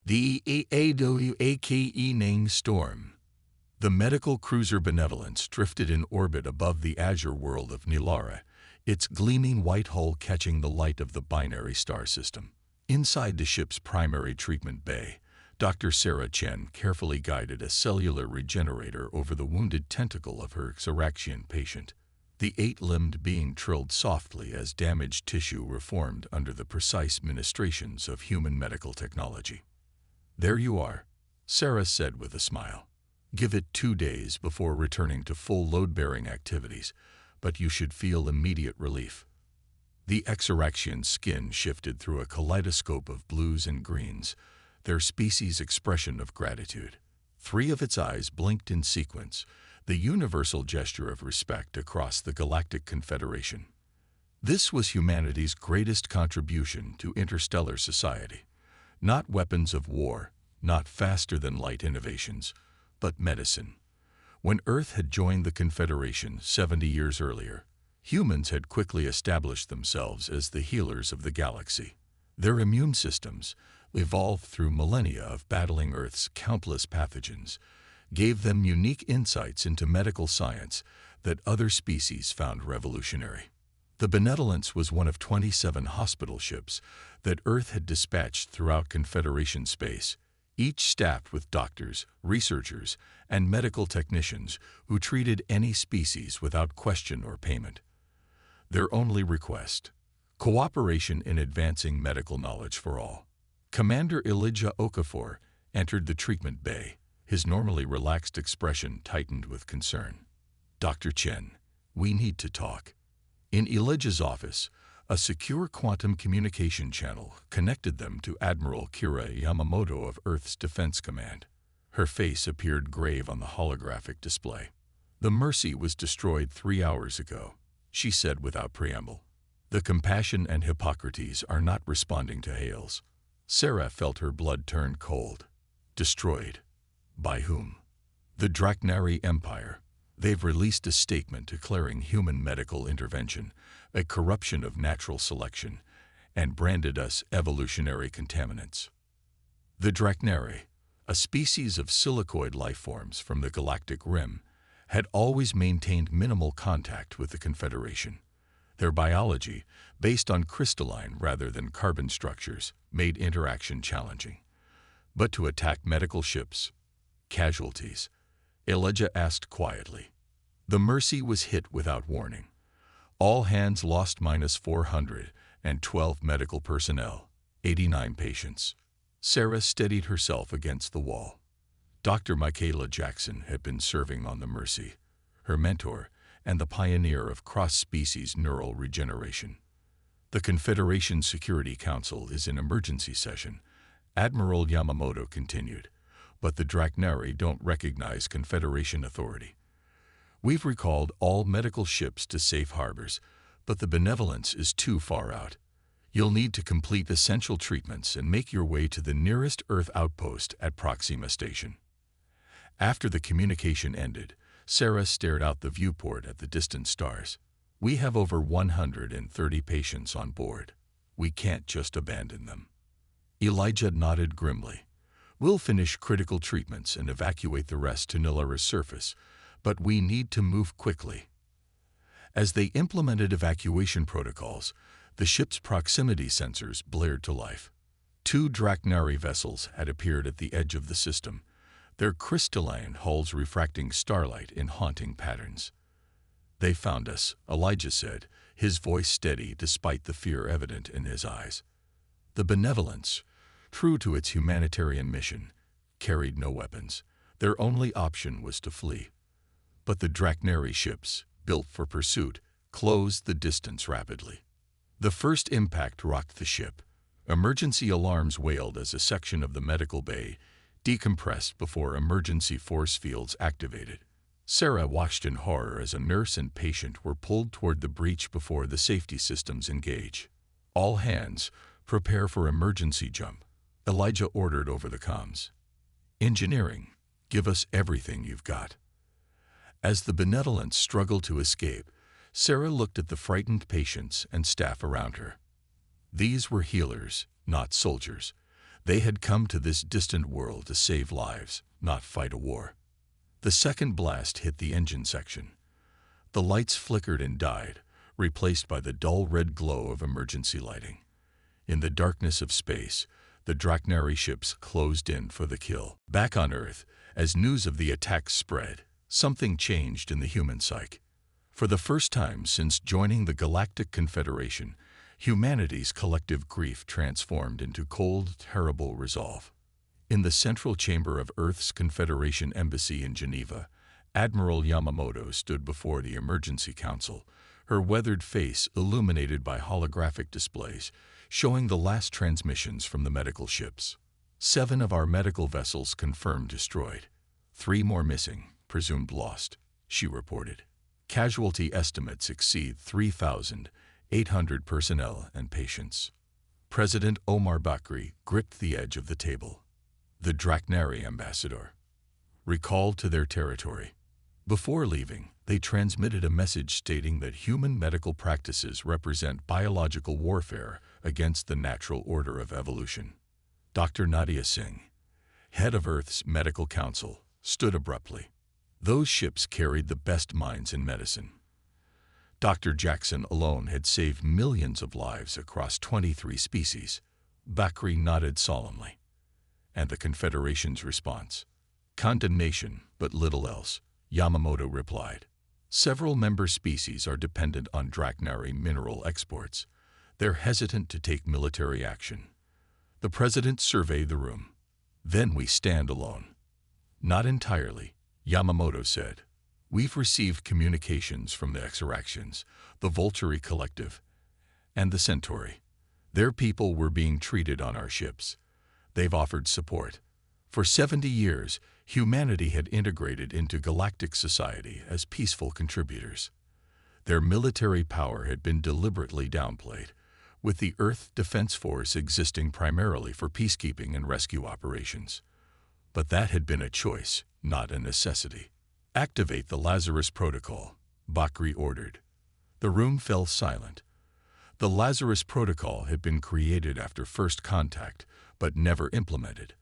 The AWAKE named Storm. The medical cruiser Benevolence drifted in orbit above the azure world of Nilara, its gleaming white hull catching the light of the binary star system. Inside the ship's primary treatment bay, Dr. Sarah Chen carefully guided a cellular regenerator over the wounded tentacle of her Xeraxian patient. The eight-limbed being trilled softly as damaged tissue reformed under the precise ministrations of human medical technology. "There you are," Sarah said with a smile. "Give it 2 days before returning to full load-bearing activities, but you should feel immediate relief." The Xeraxian's skin shifted through a kaleidoscope of blues and greens, their species' expression of gratitude. 3 of its eyes blinked in sequence, the universal gesture of respect across the Galactic Confederation. This was humanity's greatest contribution to interstellar society. Not weapons of war, not faster-than-light innovations, but medicine. When Earth had joined the Confederation 70 years earlier, humans had quickly established themselves as the healers of the galaxy. Their immune systems, evolved through millennia of battling Earth's countless pathogens, gave them unique insights into medical science that other species found revolutionary. The Benevolence was one of 27 hospital ships that Earth had dispatched throughout Confederation space, each staffed with doctors, researchers, and medical technicians who treated any species without question or payment. Their only request: cooperation in advancing medical knowledge for all. Commander Elijah Okafor entered the treatment bay, his normally relaxed expression tightened with concern. "Dr. Chen, we need to talk." In Elijah's office, a secure quantum communication channel connected them to Admiral Kira Yamamoto of Earth's Defense Command. Her face appeared grave on the holographic display. "The Mercy was destroyed 3 hours ago," she said without preamble. "The Compassion and Hippocrates are not responding to hails." Sarah felt her blood turn cold. Destroyed? By whom? The Drachnari Empire. They've released a statement declaring human medical intervention a corruption of natural selection and branded us evolutionary contaminants. The Drachnari, a species of silicoid life forms from the galactic rim, had always maintained minimal contact with the Confederation. Their biology, based on crystalline rather than carbon structures, made interaction challenging. But to attack medical ships, casualties, Elijah asked quietly. The Mercy was hit without warning. All hands lost -412 medical personnel, 89 patients. Sarah steadied herself against the wall. Dr. Michaela Jackson had been serving on the Mercy, her mentor and the pioneer of cross-species neural regeneration. "The Confederation Security Council is in emergency session," Admiral Yamamoto continued, "but the Drachnari don't recognize Confederation authority. We've recalled all medical ships to safe harbors, but the Benevolence is too far out. You'll need to complete essential treatments and make your way to the nearest Earth outpost at Proxima Station." After the communication ended, Sarah stared out the viewport at the distant stars. "We have over 130 patients on board. We can't just abandon them." Elijah nodded grimly. "We'll finish critical treatments and evacuate the rest to Nilara's surface, but we need to move quickly." As they implemented evacuation protocols, the ship's proximity sensors blared to life. 2 Drachnari vessels had appeared at the edge of the system, their crystalline hulls refracting starlight in haunting patterns. "They found us," Elijah said, his voice steady despite the fear evident in his eyes. The Benevolence, true to its humanitarian mission, carried no weapons. Their only option was to flee. But the Drachnari ships, built for pursuit, closed the distance rapidly. The first impact rocked the ship. Emergency alarms wailed as a section of the medical bay decompressed before emergency force fields activated. Sarah watched in horror as a nurse and patient were pulled toward the breach before the safety systems engage. "All hands, prepare for emergency jump," Elijah ordered over the comms. "Engineering, give us everything you've got." As the Benevolence struggled to escape, Sarah looked at the frightened patients and staff around her. These were healers, not soldiers. They had come to this distant world to save lives, not fight a war. The second blast hit the engine section. The lights flickered and died, replaced by the dull red glow of emergency lighting. In the darkness of space, the Drachnari ships closed in for the kill. Back on Earth, as news of the attack spread, something changed in the human psyche. For the first time since joining the Galactic Confederation, humanity's collective grief transformed into cold, terrible resolve. In the central chamber of Earth's Confederation Embassy in Geneva, Admiral Yamamoto stood before the Emergency Council, her weathered face illuminated by holographic displays, showing the last transmissions from the medical ships. 7 of our medical vessels confirmed destroyed. 3 more missing, presumed lost, she reported. Casualty estimates exceed 3,800 personnel and patients. President Omar Bakri gripped the edge of the table. The Drachnari ambassador, recalled to their territory. Before leaving, they transmitted a message stating that human medical practices represent biological warfare against the natural order of evolution. Dr. Nadia Singh, head of Earth's Medical Council, stood abruptly. Those ships carried the best minds in medicine. Dr. Jackson alone had saved millions of lives across 23 species. Bakri nodded solemnly. And the Confederation's response? Condemnation, but little else, Yamamoto replied. Several member species are dependent on Drachnari mineral exports. They're hesitant to take military action. The president surveyed the room. Then we stand alone. Not entirely, Yamamoto said. We've received communications from the Exaractions, the Volturi Collective, and the Centauri. Their people were being treated on our ships. They've offered support. For 70 years, humanity had integrated into galactic society as peaceful contributors. Their military power had been deliberately downplayed, with the Earth Defense Force existing primarily for peacekeeping and rescue operations. But that had been a choice, not a necessity. Activate the Lazarus Protocol, Bakri ordered. The room fell silent. The Lazarus Protocol had been created after first contact, but never implemented.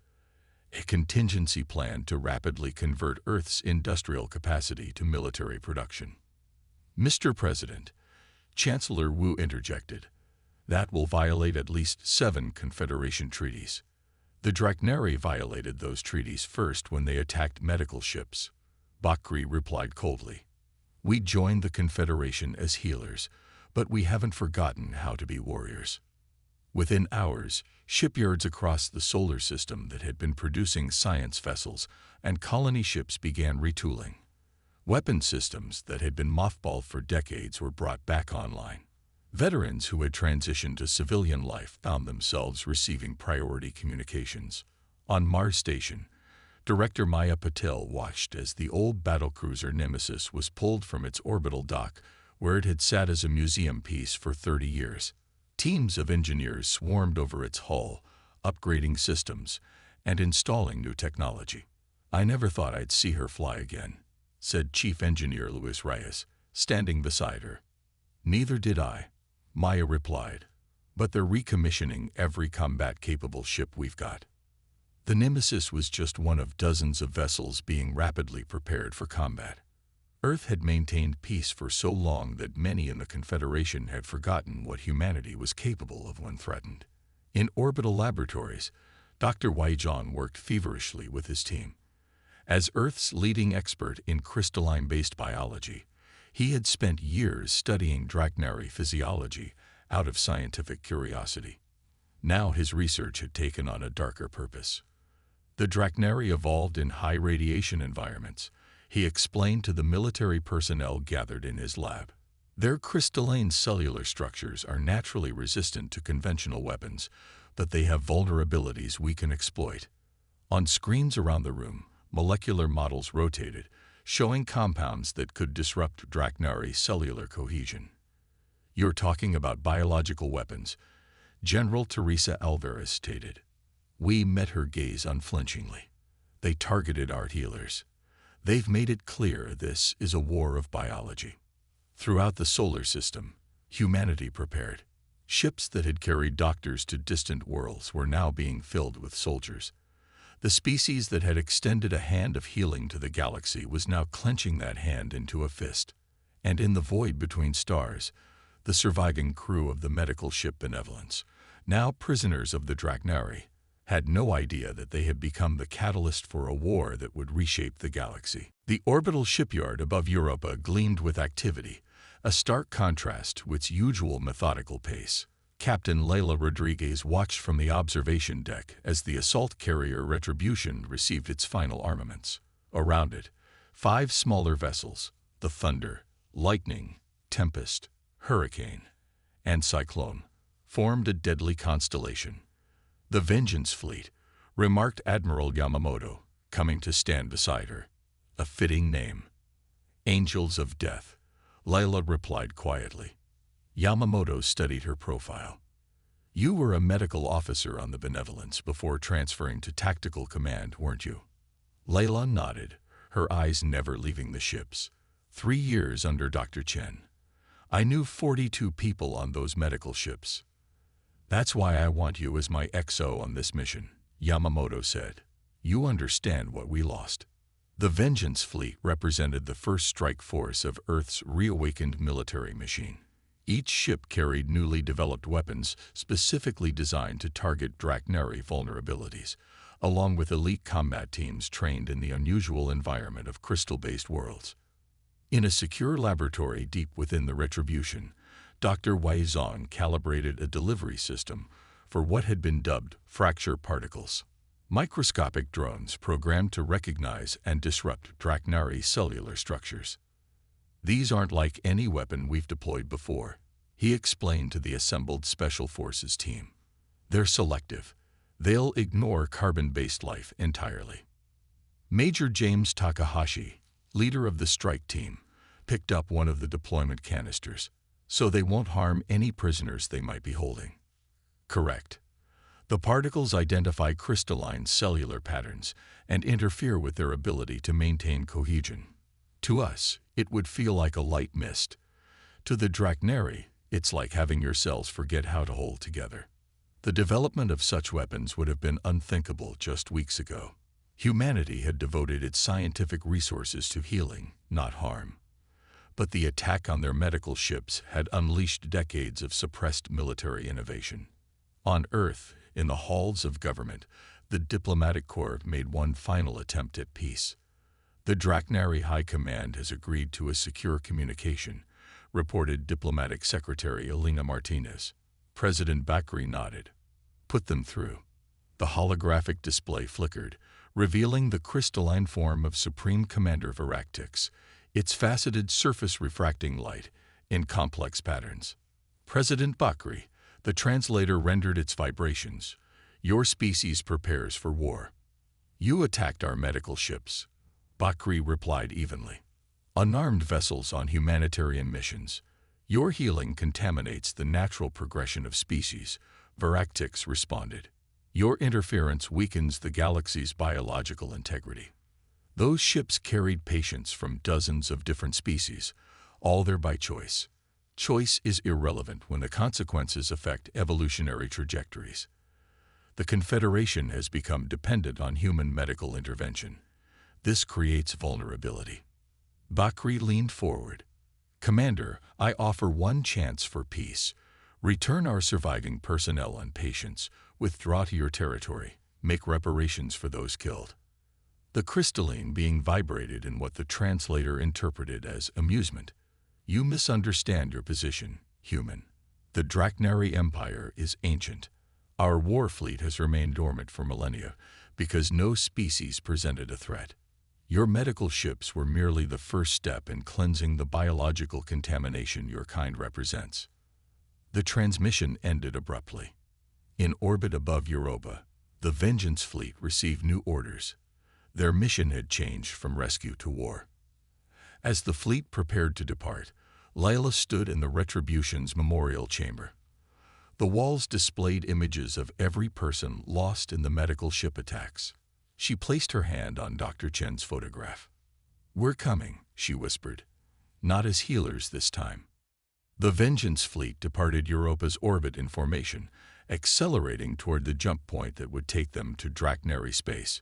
A contingency plan to rapidly convert Earth's industrial capacity to military production. Mr. President, Chancellor Wu interjected, that will violate at least 7 Confederation treaties. The Drachnari violated those treaties first when they attacked medical ships. Bakri replied coldly. We joined the Confederation as healers, but we haven't forgotten how to be warriors. Within hours, shipyards across the solar system that had been producing science vessels and colony ships began retooling. Weapon systems that had been mothballed for decades were brought back online. Veterans who had transitioned to civilian life found themselves receiving priority communications. On Mars Station, Director Maya Patel watched as the old battlecruiser Nemesis was pulled from its orbital dock, where it had sat as a museum piece for 30 years. Teams of engineers swarmed over its hull, upgrading systems and installing new technology. I never thought I'd see her fly again, said Chief Engineer Luis Reyes, standing beside her. Neither did I, Maya replied, but they're recommissioning every combat-capable ship we've got. The Nemesis was just one of dozens of vessels being rapidly prepared for combat. Earth had maintained peace for so long that many in the Confederation had forgotten what humanity was capable of when threatened. In orbital laboratories, Dr. Weizhang worked feverishly with his team. As Earth's leading expert in crystalline-based biology, he had spent years studying Drachnari physiology out of scientific curiosity. Now his research had taken on a darker purpose. The Drachnari evolved in high radiation environments, he explained to the military personnel gathered in his lab. Their crystalline cellular structures are naturally resistant to conventional weapons, but they have vulnerabilities we can exploit. On screens around the room, molecular models rotated, showing compounds that could disrupt Drachnari cellular cohesion. You're talking about biological weapons, General Teresa Alvarez stated. We met her gaze unflinchingly. They targeted our healers. They've made it clear this is a war of biology. Throughout the solar system, humanity prepared. Ships that had carried doctors to distant worlds were now being filled with soldiers. The species that had extended a hand of healing to the galaxy was now clenching that hand into a fist. And in the void between stars, the surviving crew of the medical ship Benevolence, now prisoners of the Drachnari, had no idea that they had become the catalyst for a war that would reshape the galaxy. The orbital shipyard above Europa gleamed with activity, a stark contrast to its usual methodical pace. Captain Layla Rodriguez watched from the observation deck as the assault carrier Retribution received its final armaments. Around it, 5 smaller vessels, the Thunder, Lightning, Tempest, Hurricane, and Cyclone, formed a deadly constellation. "The Vengeance Fleet," remarked Admiral Yamamoto, coming to stand beside her. "A fitting name." "Angels of Death," Layla replied quietly. Yamamoto studied her profile. "You were a medical officer on the Benevolence before transferring to tactical command, weren't you?" Layla nodded, her eyes never leaving the ships. 3 years under Dr. Chen. I knew 42 people on those medical ships. "That's why I want you as my XO on this mission," Yamamoto said. "You understand what we lost." The Vengeance Fleet represented the first strike force of Earth's reawakened military machine. Each ship carried newly developed weapons specifically designed to target Drachnari vulnerabilities, along with elite combat teams trained in the unusual environment of crystal-based worlds. In a secure laboratory deep within the Retribution, Dr. Wei Zong calibrated a delivery system for what had been dubbed fracture particles, microscopic drones programmed to recognize and disrupt Drachnari cellular structures. "These aren't like any weapon we've deployed before," he explained to the assembled Special Forces team. "They're selective. They'll ignore carbon-based life entirely." Major James Takahashi, leader of the strike team, picked up one of the deployment canisters, "So they won't harm any prisoners they might be holding." "Correct. The particles identify crystalline cellular patterns and interfere with their ability to maintain cohesion. To us, it would feel like a light mist. To the Drachnari, it's like having your cells forget how to hold together." The development of such weapons would have been unthinkable just weeks ago. Humanity had devoted its scientific resources to healing, not harm. But the attack on their medical ships had unleashed decades of suppressed military innovation. On Earth, in the halls of government, the diplomatic corps made one final attempt at peace. "The Drachnari High Command has agreed to a secure communication," reported Diplomatic Secretary Elena Martinez. President Bakri nodded. "Put them through." The holographic display flickered, revealing the crystalline form of Supreme Commander Varactix, its faceted surface refracting light in complex patterns. "President Bakri," the translator rendered its vibrations, "your species prepares for war." "You attacked our medical ships," Bakri replied evenly. "Unarmed vessels on humanitarian missions. Your healing contaminates the natural progression of species," Varactix responded. "Your interference weakens the galaxy's biological integrity." Those ships carried patients from dozens of different species, all there by choice. Choice is irrelevant when the consequences affect evolutionary trajectories. The Confederation has become dependent on human medical intervention. This creates vulnerability. Bakri leaned forward. "Commander, I offer one chance for peace. Return our surviving personnel and patients, withdraw to your territory, make reparations for those killed." The crystalline being vibrated in what the translator interpreted as amusement. "You misunderstand your position, human. The Drachnari Empire is ancient. Our war fleet has remained dormant for millennia because no species presented a threat. Your medical ships were merely the first step in cleansing the biological contamination your kind represents." The transmission ended abruptly. In orbit above Europa, the Vengeance Fleet received new orders. Their mission had changed from rescue to war. As the fleet prepared to depart, Layla stood in the Retribution's memorial chamber. The walls displayed images of every person lost in the medical ship attacks. She placed her hand on Dr. Chen's photograph. "We're coming," she whispered. "Not as healers this time." The Vengeance fleet departed Europa's orbit in formation, accelerating toward the jump point that would take them to Drachnari space.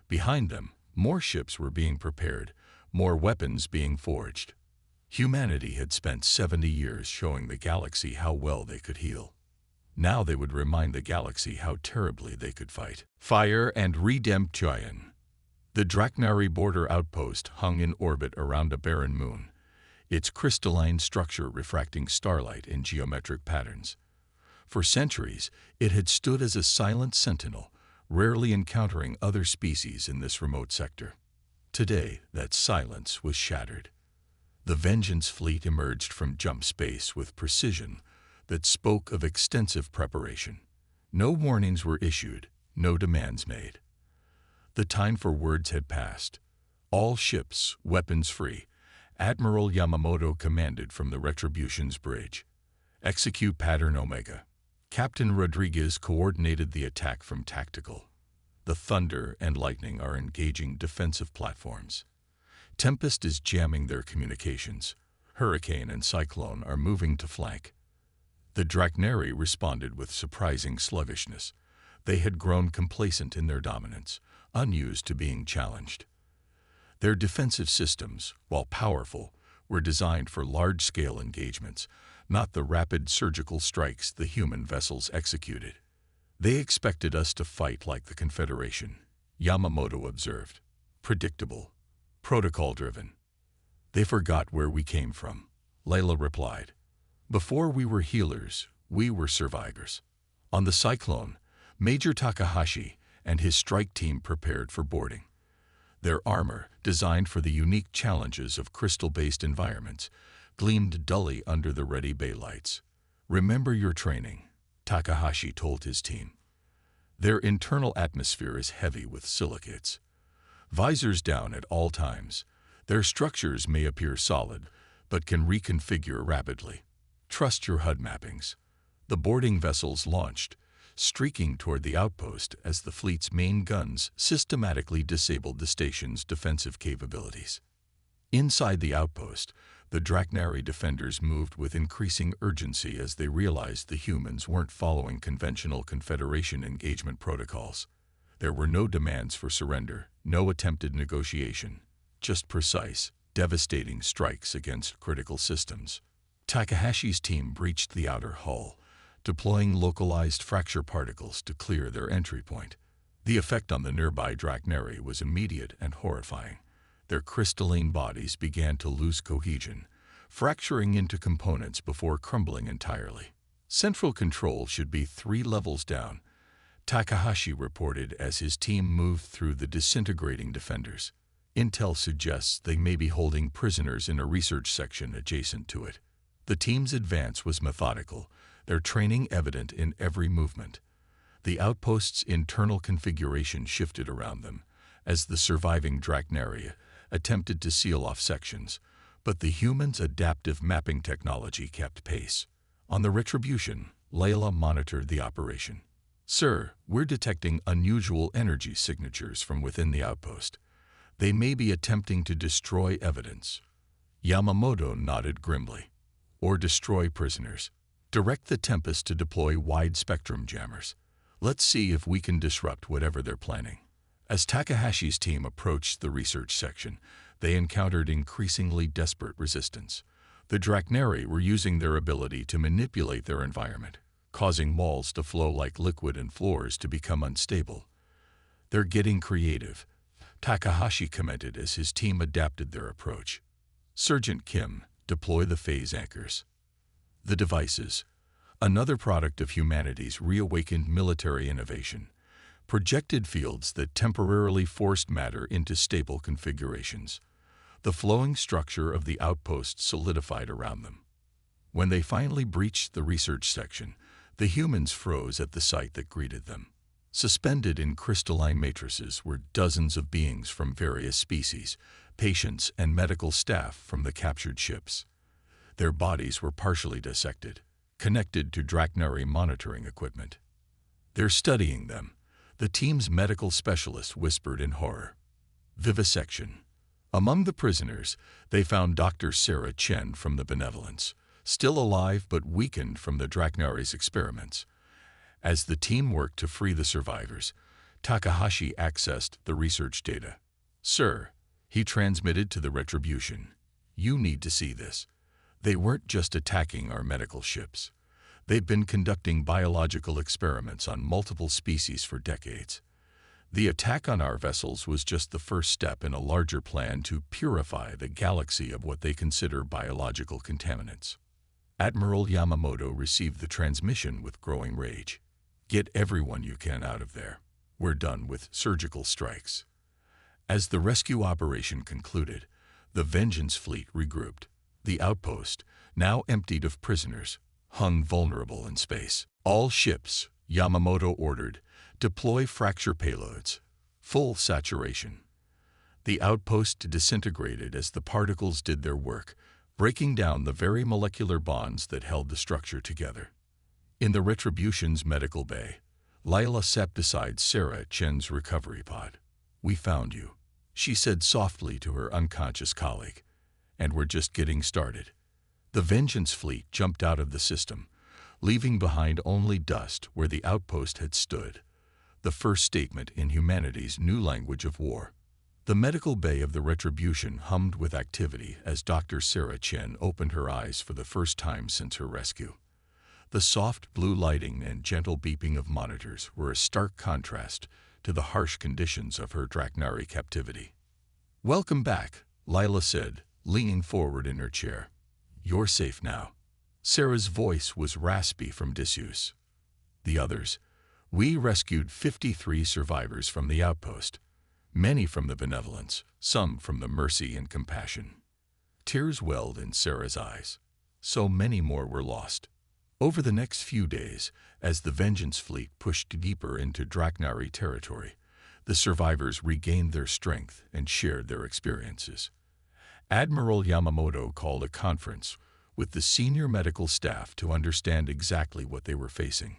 Behind them, more ships were being prepared, more weapons being forged. Humanity had spent 70 years showing the galaxy how well they could heal. Now they would remind the galaxy how terribly they could fight. Fire and Redemption. The Drachnari border outpost hung in orbit around a barren moon, its crystalline structure refracting starlight in geometric patterns. For centuries, it had stood as a silent sentinel, rarely encountering other species in this remote sector. Today, that silence was shattered. The Vengeance fleet emerged from jump space with precision that spoke of extensive preparation. No warnings were issued, no demands made. The time for words had passed. All ships, weapons free, Admiral Yamamoto commanded from the Retribution's bridge. Execute Pattern Omega. Captain Rodriguez coordinated the attack from tactical. The Thunder and Lightning are engaging defensive platforms. Tempest is jamming their communications. Hurricane and Cyclone are moving to flank. The Drachnari responded with surprising sluggishness. They had grown complacent in their dominance, unused to being challenged. Their defensive systems, while powerful, were designed for large-scale engagements, not the rapid surgical strikes the human vessels executed. They expected us to fight like the Confederation, Yamamoto observed. Predictable, protocol-driven. They forgot where we came from, Layla replied. Before we were healers, we were survivors. On the Cyclone, Major Takahashi and his strike team prepared for boarding. Their armor, designed for the unique challenges of crystal-based environments, gleamed dully under the ready bay lights. Remember your training, Takahashi told his team. Their internal atmosphere is heavy with silicates. Visors down at all times. Their structures may appear solid, but can reconfigure rapidly. Trust your HUD mappings. The boarding vessels launched, streaking toward the outpost as the fleet's main guns systematically disabled the station's defensive capabilities. Inside the outpost, the Drachnari defenders moved with increasing urgency as they realized the humans weren't following conventional Confederation engagement protocols. There were no demands for surrender, no attempted negotiation, just precise, devastating strikes against critical systems. Takahashi's team breached the outer hull, deploying localized fracture particles to clear their entry point. The effect on the nearby Drachnari was immediate and horrifying. Their crystalline bodies began to lose cohesion, fracturing into components before crumbling entirely. Central control should be 3 levels down, Takahashi reported as his team moved through the disintegrating defenders. Intel suggests they may be holding prisoners in a research section adjacent to it. The team's advance was methodical, their training evident in every movement. The outpost's internal configuration shifted around them as the surviving Drachnari attempted to seal off sections, but the humans' adaptive mapping technology kept pace. On the Retribution, Layla monitored the operation. "Sir, we're detecting unusual energy signatures from within the outpost. They may be attempting to destroy evidence." Yamamoto nodded grimly. "Or destroy prisoners. Direct the Tempest to deploy wide-spectrum jammers. Let's see if we can disrupt whatever they're planning." As Takahashi's team approached the research section, they encountered increasingly desperate resistance. The Drachnari were using their ability to manipulate their environment, causing walls to flow like liquid and floors to become unstable. "They're getting creative," Takahashi commented as his team adapted their approach. "Sergeant Kim, deploy the phase anchors." The devices, another product of humanity's reawakened military innovation, projected fields that temporarily forced matter into stable configurations. The flowing structure of the outpost solidified around them. When they finally breached the research section, the humans froze at the sight that greeted them. Suspended in crystalline matrices were dozens of beings from various species, patients and medical staff from the captured ships. Their bodies were partially dissected, connected to Drachnari monitoring equipment. "They're studying them," the team's medical specialist whispered in horror. Vivisection. Among the prisoners, they found Dr. Sarah Chen from the Benevolence, still alive but weakened from the Drachnari's experiments. As the team worked to free the survivors, Takahashi accessed the research data. "Sir," he transmitted to the Retribution, "you need to see this. They weren't just attacking our medical ships. They'd been conducting biological experiments on multiple species for decades. The attack on our vessels was just the first step in a larger plan to purify the galaxy of what they consider biological contaminants." Admiral Yamamoto received the transmission with growing rage. "Get everyone you can out of there. We're done with surgical strikes." As the rescue operation concluded, the Vengeance fleet regrouped. The outpost, now emptied of prisoners, hung vulnerable in space. "All ships," Yamamoto ordered, "deploy fracture payloads. Full saturation." The outpost disintegrated as the particles did their work, breaking down the very molecular bonds that held the structure together. In the Retribution's medical bay, Lila sat beside Sarah Chen's recovery pod. "We found you," she said softly to her unconscious colleague, "and we're just getting started." The Vengeance fleet jumped out of the system, leaving behind only dust where the outpost had stood, the first statement in humanity's new language of war. The medical bay of the Retribution hummed with activity as Dr. Sarah Chen opened her eyes for the first time since her rescue. The soft blue lighting and gentle beeping of monitors were a stark contrast to the harsh conditions of her Drachnari captivity. "Welcome back," Lila said, leaning forward in her chair. "You're safe now." Sarah's voice was raspy from disuse. "The others. We rescued 53 survivors from the outpost, many from the Benevolence, some from the Mercy and Compassion." Tears welled in Sarah's eyes. So many more were lost. Over the next few days, as the Vengeance fleet pushed deeper into Drachnari territory, the survivors regained their strength and shared their experiences. Admiral Yamamoto called a conference with the senior medical staff to understand exactly what they were facing.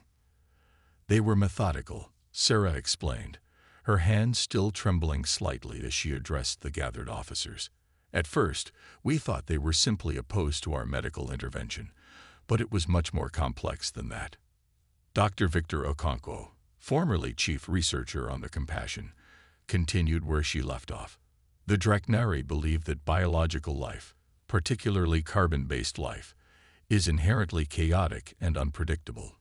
They were methodical, Sarah explained, her hands still trembling slightly as she addressed the gathered officers. "At first, we thought they were simply opposed to our medical intervention, but it was much more complex than that." Dr. Victor Okonkwo, formerly chief researcher on the Compassion, continued where she left off. "The Drachnari believe that biological life, particularly carbon-based life, is inherently chaotic and unpredictable.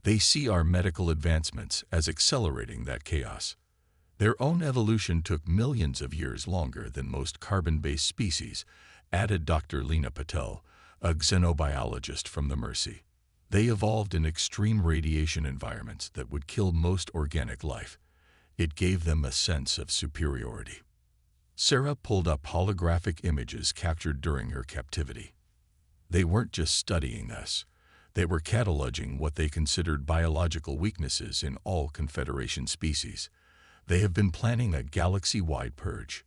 They see our medical advancements as accelerating that chaos. Their own evolution took millions of years longer than most carbon-based species," added Dr. Lena Patel, a xenobiologist from the Mercy. "They evolved in extreme radiation environments that would kill most organic life. It gave them a sense of superiority." Sarah pulled up holographic images captured during her captivity. "They weren't just studying us. They were cataloging what they considered biological weaknesses in all Confederation species. They have been planning a galaxy-wide purge."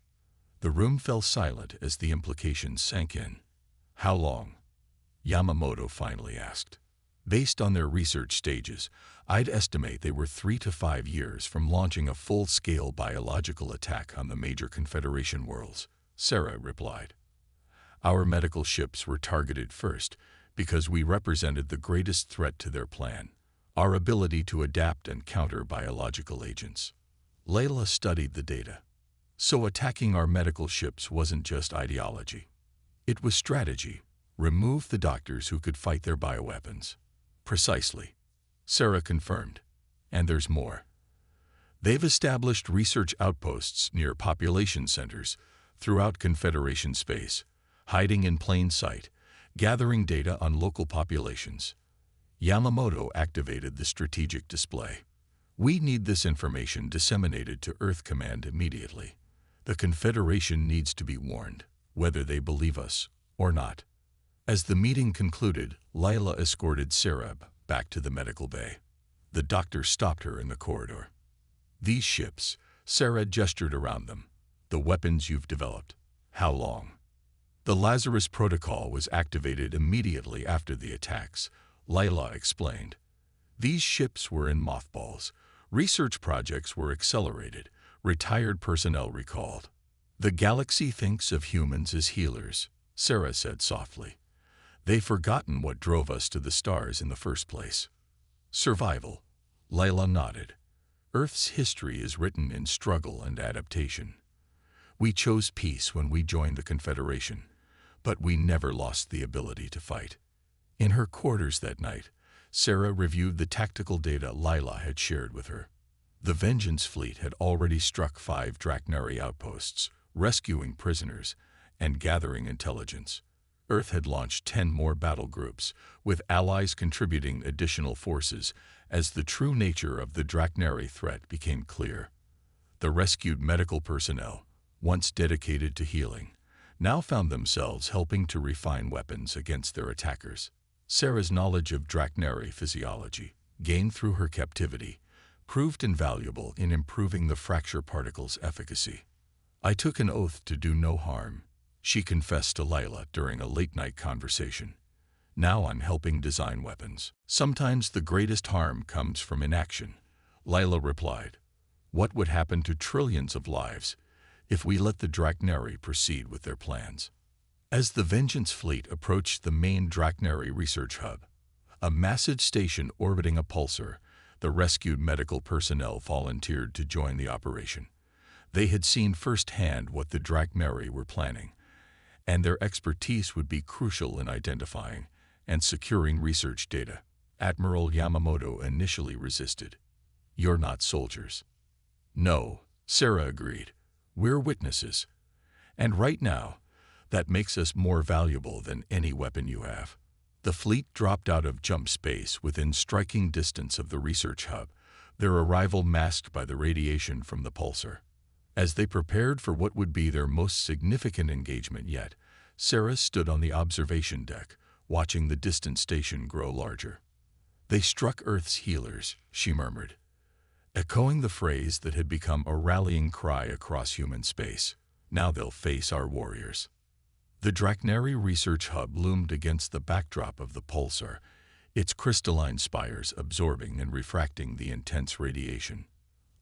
The room fell silent as the implications sank in. "How long?" Yamamoto finally asked. "Based on their research stages, I'd estimate they were 3 to 5 years from launching a full-scale biological attack on the major Confederation worlds," Sarah replied. "Our medical ships were targeted first because we represented the greatest threat to their plan, our ability to adapt and counter biological agents." Layla studied the data. "So attacking our medical ships wasn't just ideology. It was strategy. Remove the doctors who could fight their bioweapons." "Precisely," Sarah confirmed. "And there's more. They've established research outposts near population centers throughout Confederation space, hiding in plain sight, gathering data on local populations." Yamamoto activated the strategic display. "We need this information disseminated to Earth Command immediately. The Confederation needs to be warned, whether they believe us or not." As the meeting concluded, Lila escorted Sarah back to the medical bay. The doctor stopped her in the corridor. "These ships," Sarah gestured around them, "the weapons you've developed. How long?" "The Lazarus Protocol was activated immediately after the attacks," Lila explained. "These ships were in mothballs. Research projects were accelerated, retired personnel recalled. The galaxy thinks of humans as healers," Sarah said softly. They've forgotten what drove us to the stars in the first place. Survival. Layla nodded. Earth's history is written in struggle and adaptation. We chose peace when we joined the Confederation, but we never lost the ability to fight. In her quarters that night, Sarah reviewed the tactical data Lila had shared with her. The Vengeance fleet had already struck 5 Drachnari outposts, rescuing prisoners and gathering intelligence. Earth had launched 10 more battle groups, with allies contributing additional forces as the true nature of the Drachnari threat became clear. The rescued medical personnel, once dedicated to healing, now found themselves helping to refine weapons against their attackers. Sarah's knowledge of Drachnari physiology, gained through her captivity, proved invaluable in improving the fracture particle's efficacy. I took an oath to do no harm, she confessed to Lila during a late-night conversation. Now I'm helping design weapons. Sometimes the greatest harm comes from inaction, Lila replied. What would happen to trillions of lives if we let the Drachnari proceed with their plans? As the Vengeance fleet approached the main Drachnari research hub, a massive station orbiting a pulsar, the rescued medical personnel volunteered to join the operation. They had seen firsthand what the Drachnari were planning, and their expertise would be crucial in identifying and securing research data. Admiral Yamamoto initially resisted. You're not soldiers. No, Sarah agreed. We're witnesses. And right now, that makes us more valuable than any weapon you have. The fleet dropped out of jump space within striking distance of the research hub, their arrival masked by the radiation from the pulsar. As they prepared for what would be their most significant engagement yet, Sarah stood on the observation deck, watching the distant station grow larger. They struck Earth's healers, she murmured, echoing the phrase that had become a rallying cry across human space. Now they'll face our warriors. The Drachnari research hub loomed against the backdrop of the pulsar, its crystalline spires absorbing and refracting the intense radiation.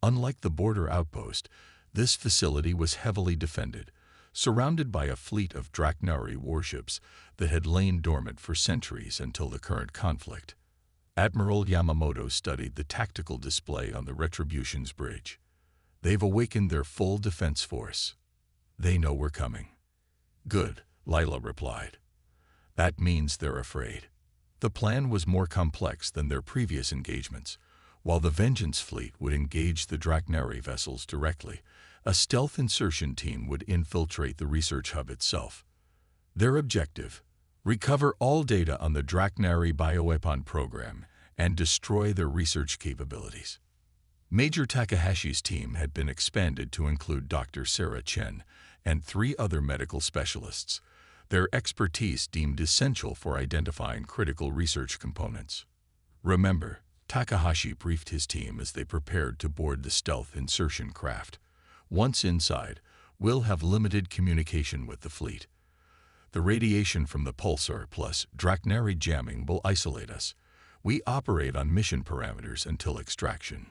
Unlike the border outpost, this facility was heavily defended, surrounded by a fleet of Drachnari warships that had lain dormant for centuries until the current conflict. Admiral Yamamoto studied the tactical display on the Retribution's bridge. They've awakened their full defense force. They know we're coming. Good, Lila replied. That means they're afraid. The plan was more complex than their previous engagements. While the Vengeance fleet would engage the Drachnari vessels directly, a stealth insertion team would infiltrate the research hub itself. Their objective: recover all data on the Drachnari bioweapon program and destroy their research capabilities. Major Takahashi's team had been expanded to include Dr. Sarah Chen and 3 other medical specialists, their expertise deemed essential for identifying critical research components. Remember, Takahashi briefed his team as they prepared to board the stealth insertion craft. Once inside, we'll have limited communication with the fleet. The radiation from the pulsar plus Drachnari jamming will isolate us. We operate on mission parameters until extraction.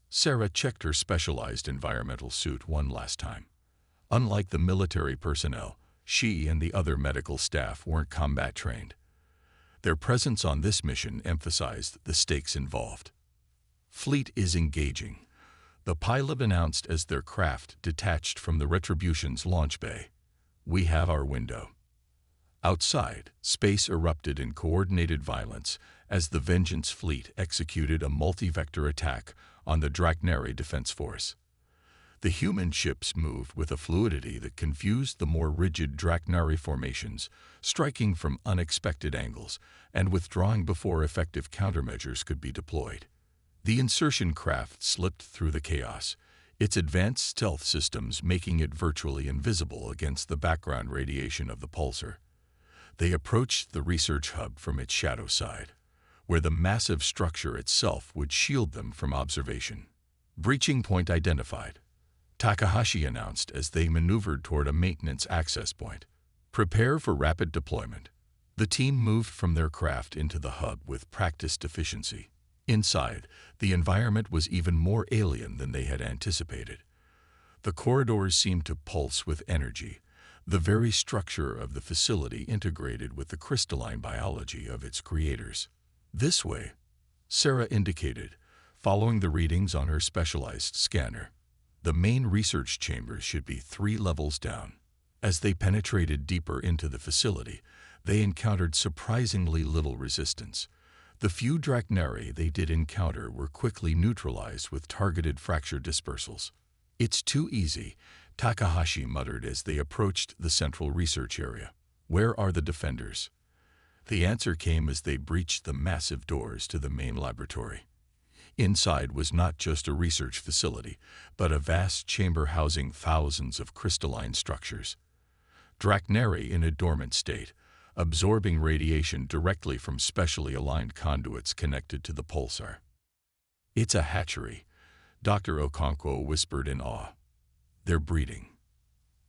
Sarah checked her specialized environmental suit one last time. Unlike the military personnel, she and the other medical staff weren't combat trained. Their presence on this mission emphasized the stakes involved. Fleet is engaging, the pilot announced as their craft detached from the Retribution's launch bay. We have our window. Outside, space erupted in coordinated violence as the Vengeance fleet executed a multi-vector attack on the Drachnari defense force. The human ships moved with a fluidity that confused the more rigid Drachnari formations, striking from unexpected angles and withdrawing before effective countermeasures could be deployed. The insertion craft slipped through the chaos, its advanced stealth systems making it virtually invisible against the background radiation of the pulsar. They approached the research hub from its shadow side, where the massive structure itself would shield them from observation. Breaching point identified, Takahashi announced as they maneuvered toward a maintenance access point. Prepare for rapid deployment. The team moved from their craft into the hub with practiced efficiency. Inside, the environment was even more alien than they had anticipated. The corridors seemed to pulse with energy, The very structure of the facility integrated with the crystalline biology of its creators. This way, Sarah indicated, following the readings on her specialized scanner. The main research chambers should be 3 levels down. As they penetrated deeper into the facility, they encountered surprisingly little resistance. The few Drachnari they did encounter were quickly neutralized with targeted fracture dispersals. "It's too easy," Takahashi muttered as they approached the central research area. "Where are the defenders?" The answer came as they breached the massive doors to the main laboratory. Inside was not just a research facility, but a vast chamber housing thousands of crystalline structures. Drachnari in a dormant state, absorbing radiation directly from specially aligned conduits connected to the pulsar. "It's a hatchery," Dr. Okonkwo whispered in awe. "They're breeding."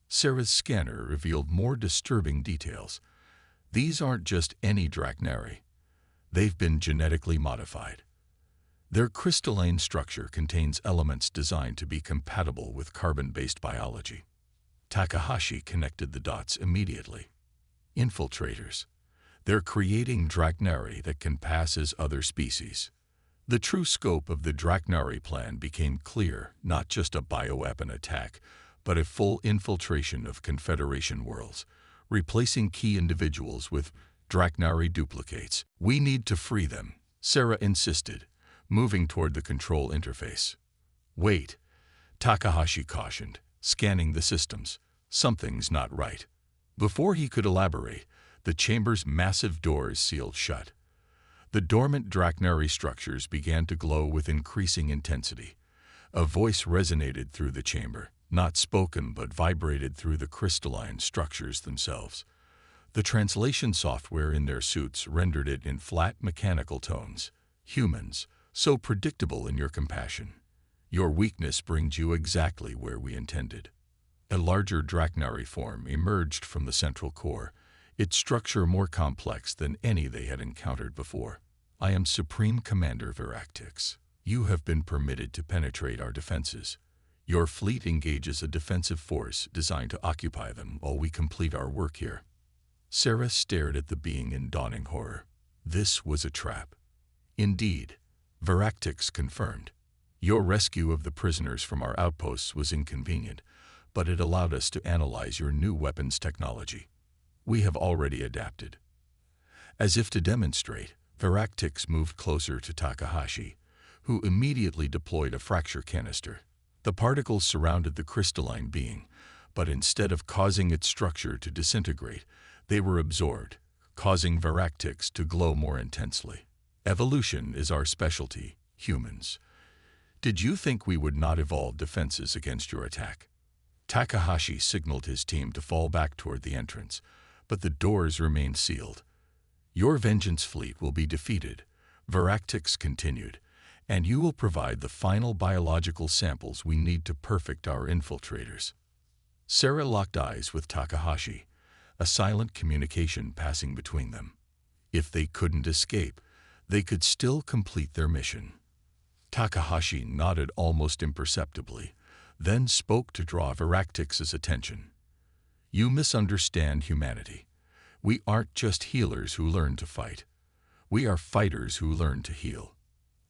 Sarah's scanner revealed more disturbing details. These aren't just any Drachnari. They've been genetically modified. Their crystalline structure contains elements designed to be compatible with carbon-based biology. Takahashi connected the dots immediately. Infiltrators. They're creating Drachnari that can pass as other species. The true scope of the Drachnari plan became clear, not just a bioweapon attack, but a full infiltration of Confederation worlds, replacing key individuals with Drachnari duplicates. "We need to free them," Sarah insisted, moving toward the control interface. "Wait," Takahashi cautioned, scanning the systems. "Something's not right." Before he could elaborate, the chamber's massive doors sealed shut. The dormant Drachnari structures began to glow with increasing intensity. A voice resonated through the chamber, not spoken but vibrated through the crystalline structures themselves. The translation software in their suits rendered it in flat mechanical tones. "Humans, so predictable in your compassion. Your weakness brings you exactly where we intended." A larger Drachnari form emerged from the central core, its structure more complex than any they had encountered before. "I am Supreme Commander Veractix. You have been permitted to penetrate our defenses. Your fleet engages a defensive force designed to occupy them while we complete our work here." Sarah stared at the being in dawning horror. This was a trap. Indeed, Veractix confirmed. "Your rescue of the prisoners from our outposts was inconvenient, but it allowed us to analyze your new weapons technology. We have already adapted." As if to demonstrate, Veractix moved closer to Takahashi, who immediately deployed a fracture canister. The particles surrounded the crystalline being, but instead of causing its structure to disintegrate, they were absorbed, causing Veractix to glow more intensely. "Evolution is our specialty, humans. Did you think we would not evolve defenses against your attack?" Takahashi signaled his team to fall back toward the entrance, but the doors remained sealed. "Your vengeance fleet will be defeated," Veractix continued, "and you will provide the final biological samples we need to perfect our infiltrators." Sarah locked eyes with Takahashi, a silent communication passing between them. If they couldn't escape, they could still complete their mission. Takahashi nodded almost imperceptibly, then spoke to draw Veractix's attention. "You misunderstand humanity. We aren't just healers who learn to fight. We are fighters who learn to heal."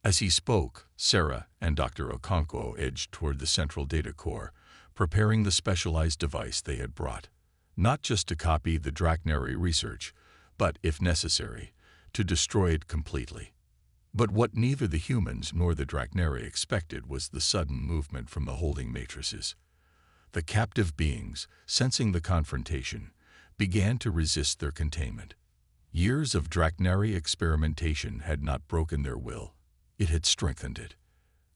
As he spoke, Sarah and Dr. Okonkwo edged toward the central data core, preparing the specialized device they had brought. Not just to copy the Drachnari research, but, if necessary, to destroy it completely. But what neither the humans nor the Drachnari expected was the sudden movement from the holding matrices. The captive beings, sensing the confrontation, began to resist their containment. Years of Drachnari experimentation had not broken their will. It had strengthened it.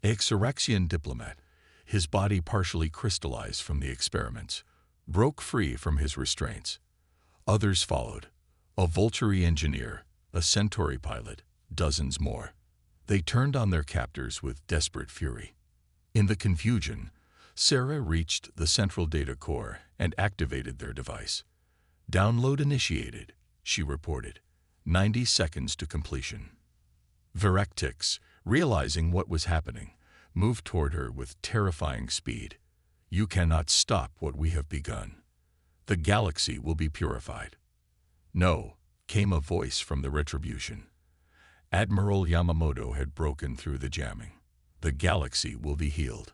A Xeraxian diplomat, his body partially crystallized from the experiments, broke free from his restraints. Others followed. A Volturi engineer, a Centauri pilot, dozens more. They turned on their captors with desperate fury. In the confusion, Sarah reached the central data core and activated their device. "Download initiated," she reported. 90 seconds to completion. Veractix, realizing what was happening, moved toward her with terrifying speed. "You cannot stop what we have begun." The galaxy will be purified. No, came a voice from the Retribution. Admiral Yamamoto had broken through the jamming. The galaxy will be healed.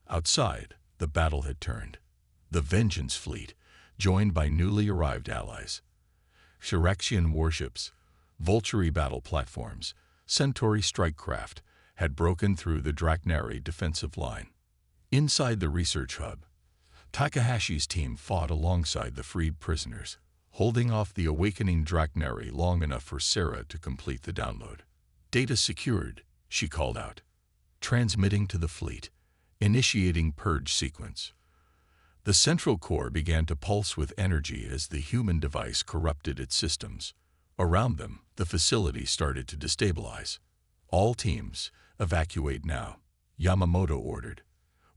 Outside, the battle had turned. The Vengeance fleet, joined by newly arrived allies, Shiraxian warships, Vulturi battle platforms, Centauri strike craft, had broken through the Drachnari defensive line. Inside the research hub, Takahashi's team fought alongside the freed prisoners, holding off the awakening Drachnari long enough for Sarah to complete the download. Data secured, she called out. Transmitting to the fleet, initiating purge sequence. The central core began to pulse with energy as the human device corrupted its systems. Around them, the facility started to destabilize. All teams, evacuate now, Yamamoto ordered.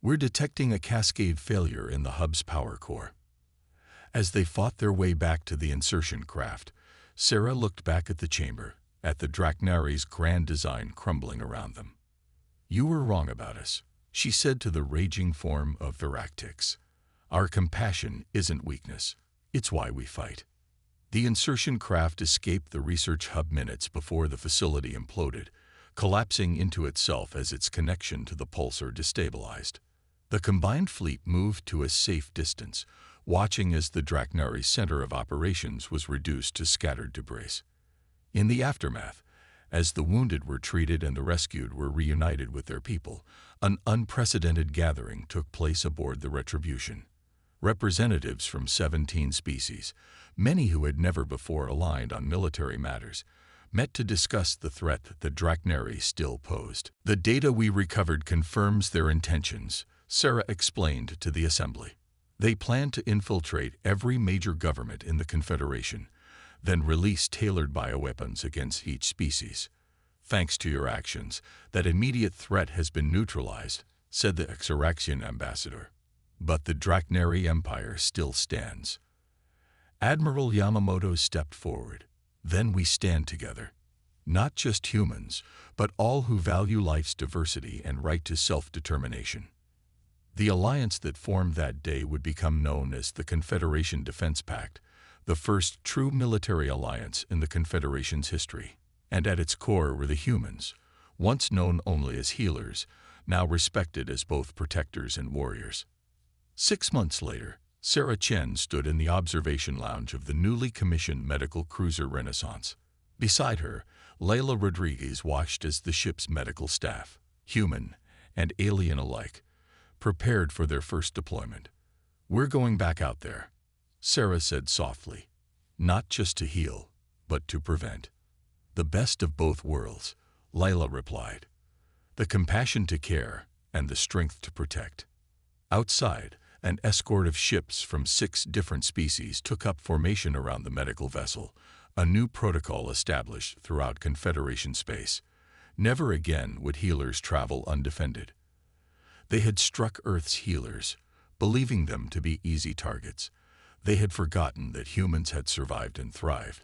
We're detecting a cascade failure in the hub's power core. As they fought their way back to the insertion craft, Sarah looked back at the chamber, at the Drachnari's grand design crumbling around them. You were wrong about us, she said to the raging form of Viractix. Our compassion isn't weakness, it's why we fight. The insertion craft escaped the research hub minutes before the facility imploded, collapsing into itself as its connection to the pulsar destabilized. The combined fleet moved to a safe distance, watching as the Drachnari center of operations was reduced to scattered debris. In the aftermath, as the wounded were treated and the rescued were reunited with their people, an unprecedented gathering took place aboard the Retribution. Representatives from 17 species, many who had never before aligned on military matters, met to discuss the threat that the Drachnari still posed. The data we recovered confirms their intentions, Sarah explained to the assembly. They plan to infiltrate every major government in the Confederation, then release tailored bioweapons against each species. Thanks to your actions, that immediate threat has been neutralized, said the Xeraxian ambassador. But the Drachnari Empire still stands. Admiral Yamamoto stepped forward. Then we stand together. Not just humans, but all who value life's diversity and right to self-determination. The alliance that formed that day would become known as the Confederation Defense Pact, the first true military alliance in the Confederation's history. And at its core were the humans, once known only as healers, now respected as both protectors and warriors. 6 months later, Sarah Chen stood in the observation lounge of the newly commissioned medical cruiser Renaissance. Beside her, Layla Rodriguez watched as the ship's medical staff, human and alien alike, prepared for their first deployment. We're going back out there, Sarah said softly, not just to heal, but to prevent. The best of both worlds, Layla replied. The compassion to care and the strength to protect. Outside, an escort of ships from 6 different species took up formation around the medical vessel, a new protocol established throughout Confederation space. Never again would healers travel undefended. They had struck Earth's healers, believing them to be easy targets. They had forgotten that humans had survived and thrived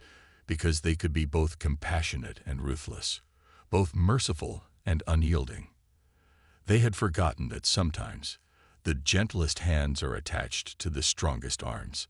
because they could be both compassionate and ruthless, both merciful and unyielding. They had forgotten that sometimes the gentlest hands are attached to the strongest arms.